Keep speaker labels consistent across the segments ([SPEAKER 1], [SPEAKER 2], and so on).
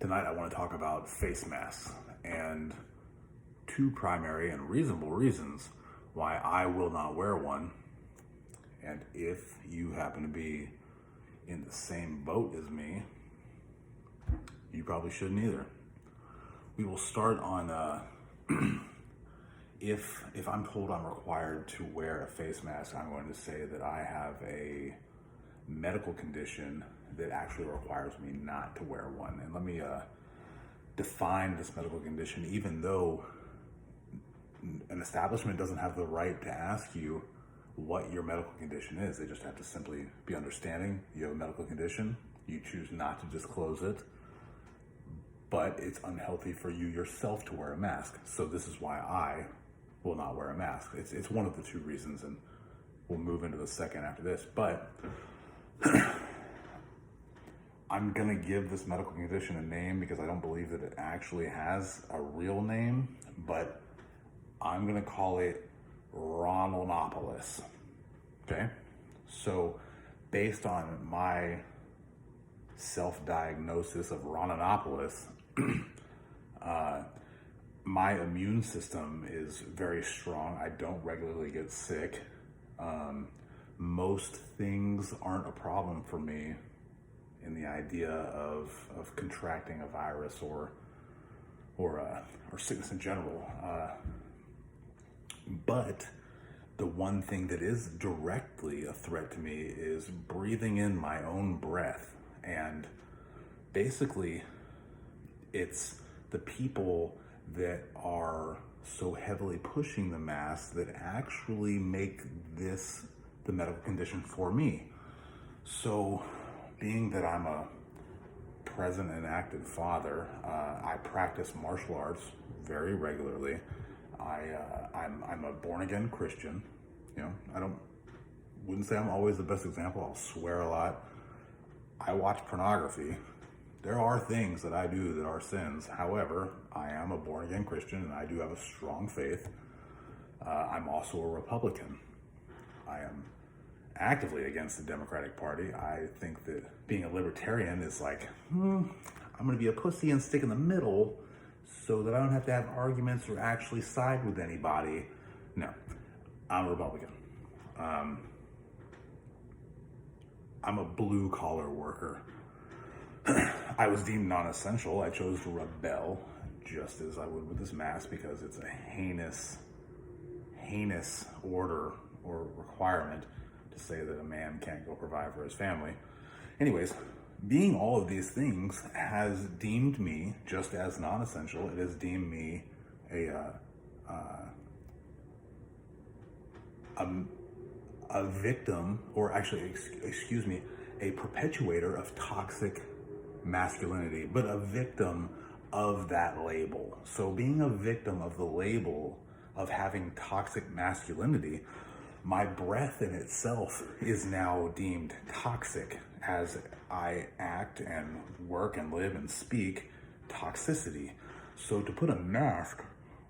[SPEAKER 1] Tonight I want to talk about face masks and two primary and reasonable reasons why I will not wear one. And if you happen to be in the same boat as me, you probably shouldn't either. We will start on if I'm told I'm required to wear a face mask, I'm going to say that I have a medical condition that actually requires me not to wear one. And let me define this medical condition. Even though an establishment doesn't have the right to ask you what your medical condition is, they just have to simply be understanding you have a medical condition. You choose not to disclose it, but it's unhealthy for you yourself to wear a mask. So this is why I will not wear a mask. It's one of the two reasons, and we'll move into the second after this. But I'm gonna give this medical condition a name because I don't believe that it actually has a real name, but I'm gonna call it Ronaldonopolis. Okay? So based on my self-diagnosis of Ronaldonopolis, my immune system is very strong. I don't regularly get sick. Most things aren't a problem for me in the idea of contracting a virus or sickness in general. But the one thing that is directly a threat to me is breathing in my own breath. And basically, it's the people that are so heavily pushing the mask that actually make this the medical condition for me. So, being that I'm a present and active father, I practice martial arts very regularly. I'm a born-again Christian. You know, wouldn't say I'm always the best example. I'll swear a lot. I watch pornography. There are things that I do that are sins. However, I am a born-again Christian and I do have a strong faith. I'm also a Republican. I am actively against the Democratic Party. I think that being a libertarian is like, I'm gonna be a pussy and stick in the middle so that I don't have to have arguments or actually side with anybody. No, I'm a Republican. I'm a blue collar worker. I was deemed non-essential. I chose to rebel just as I would with this mask because it's a heinous order or requirement to say that a man can't go provide for his family. Anyways, being all of these things has deemed me just as non-essential. It has deemed me a victim, or actually, excuse me, a perpetuator of toxic masculinity, but a victim of that label. So being a victim of the label of having toxic masculinity, my breath in itself is now deemed toxic as I act and work and live and speak toxicity. So to put a mask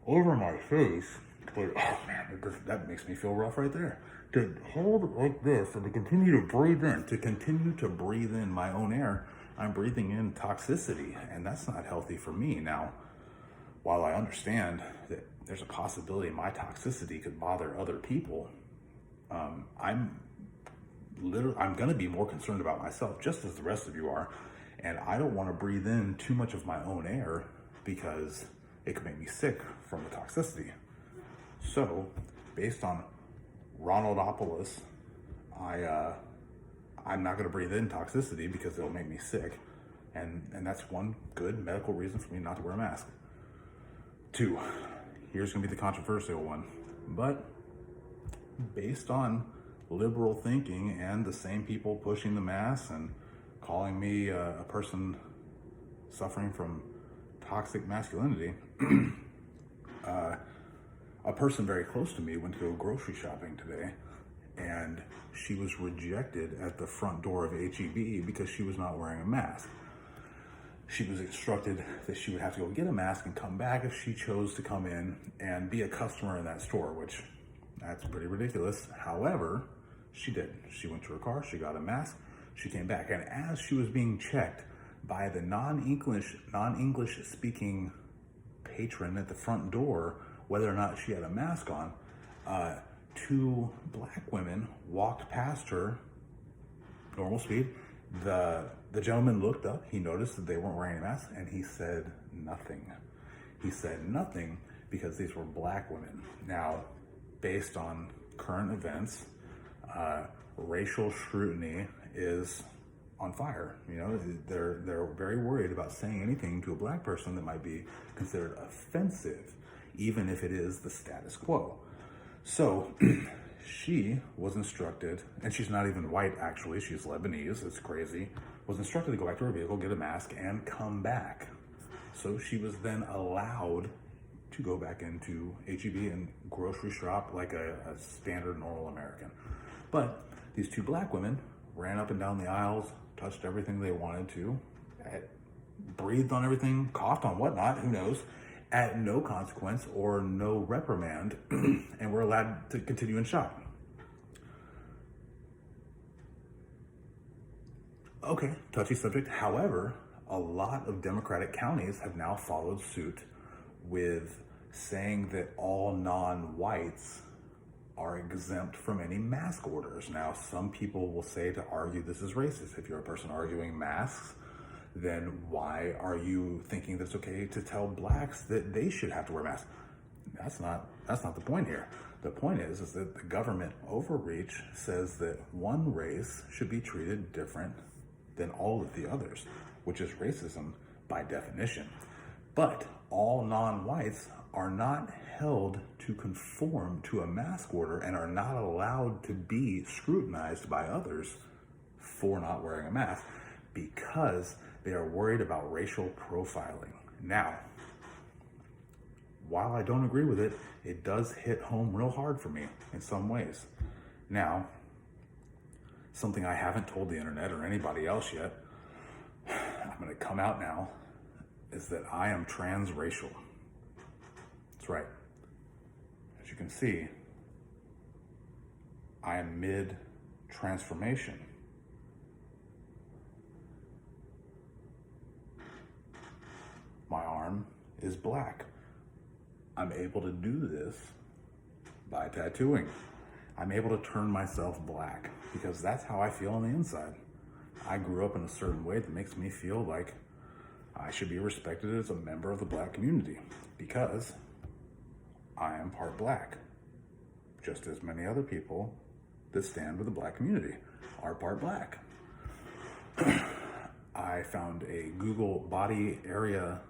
[SPEAKER 1] over my face, that makes me feel rough right there. To hold it like this and to continue to breathe in my own air, I'm breathing in toxicity, and that's not healthy for me. Now, while I understand that there's a possibility my toxicity could bother other people, I'm going to be more concerned about myself, just as the rest of you are, and I don't want to breathe in too much of my own air because it could make me sick from the toxicity. So, based on Ronaldopolis, I'm not going to breathe in toxicity because it'll make me sick, and that's one good medical reason for me not to wear a mask. 2, here's going to be the controversial one, but based on liberal thinking and the same people pushing the mask and calling me a person suffering from toxic masculinity, a person very close to me went to go grocery shopping today, and she was rejected at the front door of H-E-B because she was not wearing a mask. She was instructed that she would have to go get a mask and come back if she chose to come in and be a customer in that store, which that's pretty ridiculous. However, she did. She went to her car, she got a mask, she came back, and as she was being checked, by the non-English speaking patron at the front door, whether or not she had a mask on. Two black women walked past her, normal speed. The gentleman looked up, he noticed that they weren't wearing a mask, and he said nothing. He said nothing because these were black women. Now, based on current events, racial scrutiny is on fire. You know, they're very worried about saying anything to a black person that might be considered offensive, even if it is the status quo. So she was instructed, and she's not even white actually, she's Lebanese, it's crazy, was instructed to go back to her vehicle, get a mask, and come back. So she was then allowed to go back into HEB and grocery shop like a standard normal American. But these two black women ran up and down the aisles, touched everything they wanted to, breathed on everything, coughed on whatnot, who knows, at no consequence or no reprimand, and were allowed to continue and shop. Okay, touchy subject. However, a lot of Democratic counties have now followed suit with saying that all non-whites are exempt from any mask orders. Now, some people will say to argue this is racist. If you're a person arguing masks, then why are you thinking that it's okay to tell blacks that they should have to wear masks? That's not the point here. The point is that the government overreach says that one race should be treated different than all of the others, which is racism by definition. But all non-whites are not held to conform to a mask order and are not allowed to be scrutinized by others for not wearing a mask because they are worried about racial profiling. Now, while I don't agree with it, it does hit home real hard for me in some ways. Now, something I haven't told the internet or anybody else yet, I'm gonna come out now, is that I am transracial. That's right. As you can see, I am mid-transformation. My arm is black. I'm able to do this by tattooing. I'm able to turn myself black because that's how I feel on the inside. I grew up in a certain way that makes me feel like I should be respected as a member of the black community because I am part black, just as many other people that stand with the black community are part black. I found a Google body area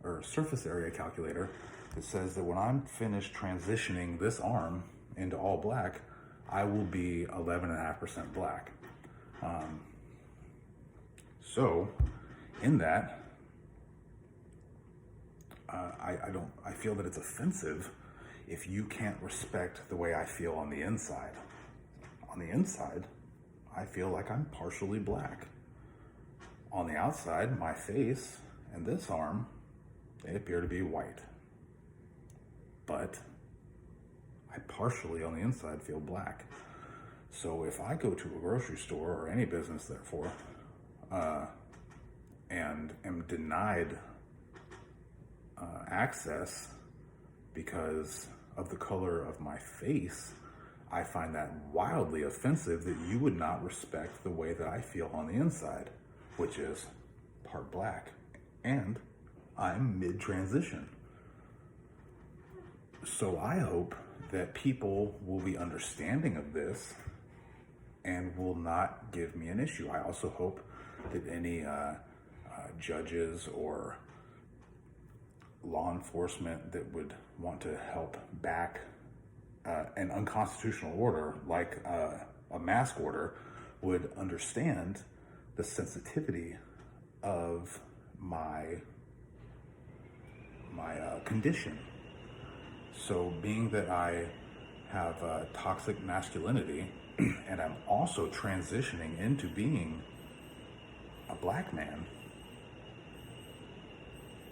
[SPEAKER 1] or surface area calculator that says that when I'm finished transitioning this arm into all black, I will be 11.5% black. So in that, I feel that it's offensive if you can't respect the way I feel on the inside. On the inside, I feel like I'm partially black. On the outside, my face and this arm, they appear to be white. But I partially on the inside feel black. So if I go to a grocery store or any business therefore, and am denied access because of the color of my face, I find that wildly offensive that you would not respect the way that I feel on the inside, which is part black, and I'm mid-transition. So I hope that people will be understanding of this and will not give me an issue. I also hope that any judges or law enforcement that would want to help back an unconstitutional order like a mask order would understand the sensitivity of my condition. So being that I have toxic masculinity and I'm also transitioning into being a black man,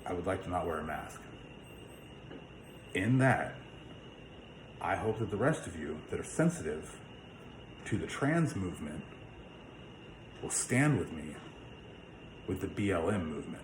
[SPEAKER 1] I would like to not wear a mask. In that, I hope that the rest of you that are sensitive to the trans movement will stand with me with the BLM movement.